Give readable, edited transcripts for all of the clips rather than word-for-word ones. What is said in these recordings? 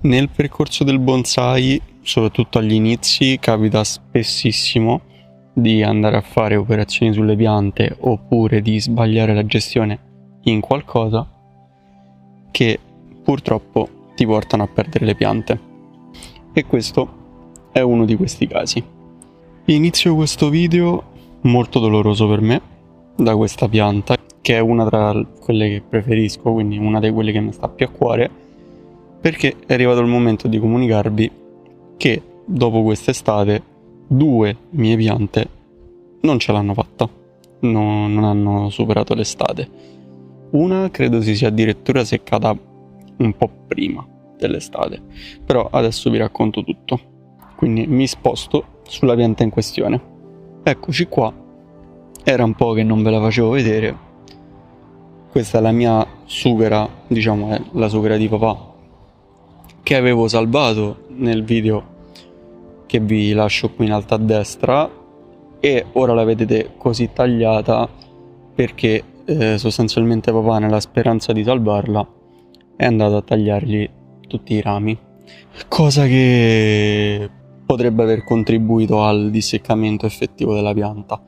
Nel percorso del bonsai, soprattutto agli inizi, capita spessissimo di andare a fare operazioni sulle piante oppure di sbagliare la gestione in qualcosa che purtroppo ti portano a perdere le piante. E questo è uno di questi casi. Inizio questo video molto doloroso per me da questa pianta, che è una tra quelle che preferisco, quindi una di quelle che mi sta più a cuore, perché è arrivato il momento di comunicarvi che dopo quest'estate 2 mie piante non ce l'hanno fatta, non hanno superato l'estate. Una credo si sia addirittura seccata un po' prima dell'estate, però adesso vi racconto tutto, quindi mi sposto sulla pianta in questione. Eccoci qua, era un po' che non ve la facevo vedere. Questa è la mia sughera, diciamo è la sughera di papà, che avevo salvato nel video che vi lascio qui in alto a destra, e ora la vedete così tagliata perché sostanzialmente papà, nella speranza di salvarla, è andato a tagliargli tutti i rami, cosa che potrebbe aver contribuito al disseccamento effettivo della pianta.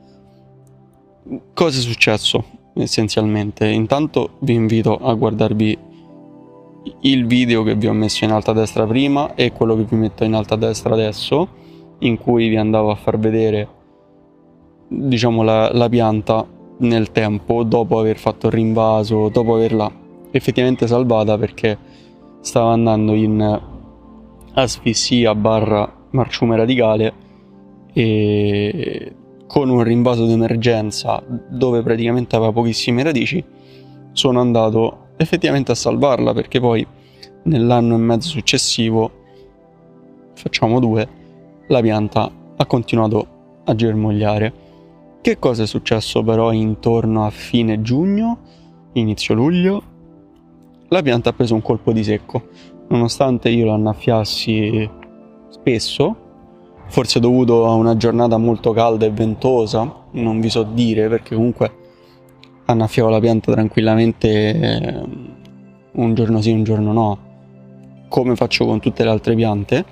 Cosa è successo essenzialmente? Intanto vi invito a guardarvi il video che vi ho messo in alto a destra prima e quello che vi metto in alto a destra adesso, in cui vi andavo a far vedere, diciamo, la pianta nel tempo, dopo aver fatto il rinvaso, dopo averla effettivamente salvata, perché stava andando in asfissia / marciume radicale, e con un rinvaso d'emergenza dove praticamente aveva pochissime radici sono andato effettivamente a salvarla, perché poi nell'anno e mezzo successivo, facciamo 2, la pianta ha continuato a germogliare. Che cosa è successo però intorno a fine giugno, inizio luglio? La pianta ha preso un colpo di secco, nonostante io la annaffiassi spesso, forse dovuto a una giornata molto calda e ventosa, non vi so dire, perché comunque annaffiavo la pianta tranquillamente un giorno sì un giorno no, come faccio con tutte le altre piante.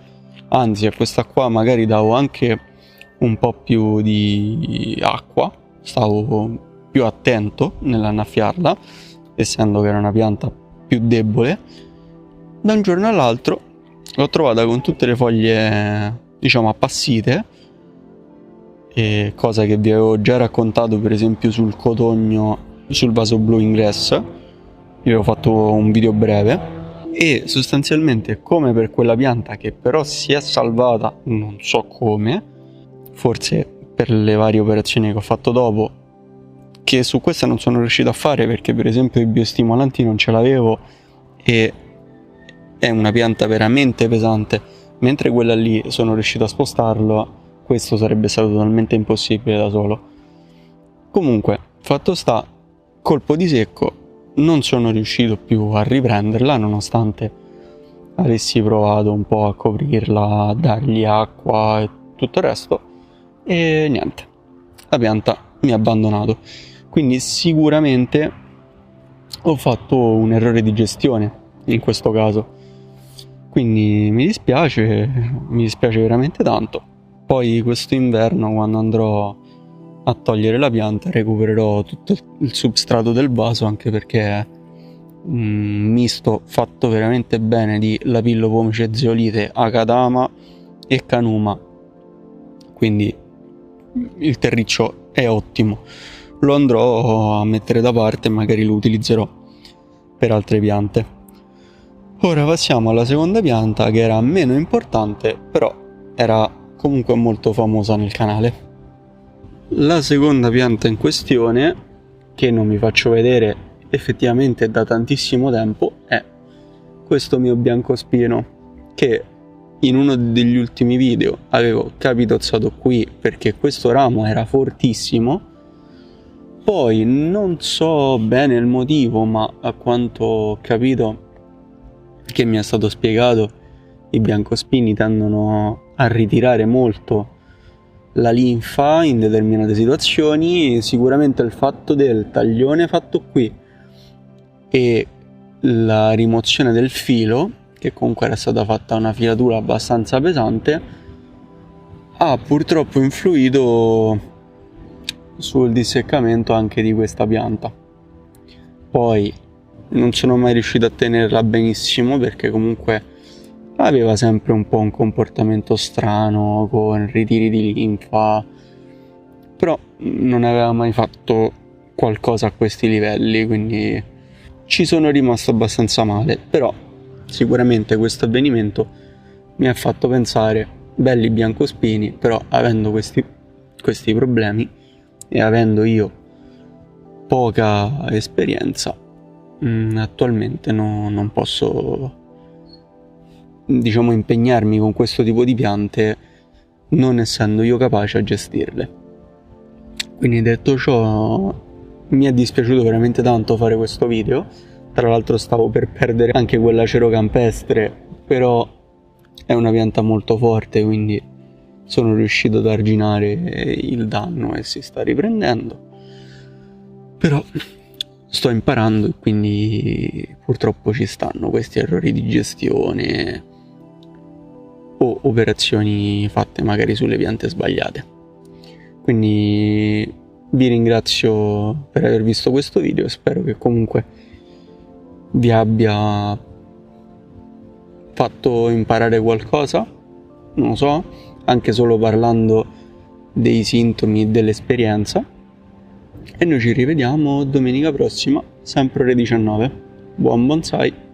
Anzi, a questa qua magari davo anche un po' più di acqua, stavo più attento nell'annaffiarla, essendo che era una pianta più debole. Da un giorno all'altro l'ho trovata con tutte le foglie, diciamo, appassite, e cosa che vi avevo già raccontato per esempio sul cotogno, sul vaso blu ingress, vi avevo fatto un video breve. E sostanzialmente, come per quella pianta che però si è salvata, non so come, forse per le varie operazioni che ho fatto dopo, che su questa non sono riuscito a fare perché per esempio i biostimolanti non ce l'avevo e è una pianta veramente pesante, mentre quella lì sono riuscito a spostarlo, questo sarebbe stato totalmente impossibile da solo. Comunque, fatto sta, colpo di secco, non sono riuscito più a riprenderla nonostante avessi provato un po' a coprirla, a dargli acqua e tutto il resto, e niente, la pianta mi ha abbandonato. Quindi sicuramente ho fatto un errore di gestione in questo caso, quindi mi dispiace veramente tanto. Poi questo inverno, quando andrò a togliere la pianta, recupererò tutto il substrato del vaso, anche perché è un misto fatto veramente bene di lapillo, pomice, zeolite, akadama e canuma, quindi il terriccio è ottimo. Lo andrò a mettere da parte e magari lo utilizzerò per altre piante. Ora passiamo alla seconda pianta, che era meno importante, però era comunque molto famosa nel canale. La seconda pianta in questione, che non vi faccio vedere effettivamente da tantissimo tempo, è questo mio biancospino, che in uno degli ultimi video avevo capitozzato qui perché questo ramo era fortissimo. Poi non so bene il motivo, ma a quanto ho capito, che mi è stato spiegato, i biancospini tendono a ritirare molto la linfa in determinate situazioni. Sicuramente il fatto del taglione fatto qui e la rimozione del filo che comunque era stata fatta una filatura abbastanza pesante, ha purtroppo influito sul disseccamento anche di questa pianta. Poi non sono mai riuscito a tenerla benissimo perché comunque aveva sempre un po' un comportamento strano con ritiri di linfa, però non aveva mai fatto qualcosa a questi livelli, quindi ci sono rimasto abbastanza male. Però sicuramente questo avvenimento mi ha fatto pensare, belli biancospini, però avendo questi problemi e avendo io poca esperienza, attualmente non posso, diciamo, impegnarmi con questo tipo di piante, non essendo io capace a gestirle. Quindi detto ciò, mi è dispiaciuto veramente tanto fare questo video. Tra l'altro stavo per perdere anche quell'acero campestre, però è una pianta molto forte, quindi sono riuscito ad arginare il danno e si sta riprendendo. Però sto imparando e quindi purtroppo ci stanno questi errori di gestione o operazioni fatte magari sulle piante sbagliate. Quindi vi ringrazio per aver visto questo video e spero che comunque vi abbia fatto imparare qualcosa, non lo so, anche solo parlando dei sintomi e dell'esperienza. E noi ci rivediamo domenica prossima, sempre ore 19. Buon bonsai!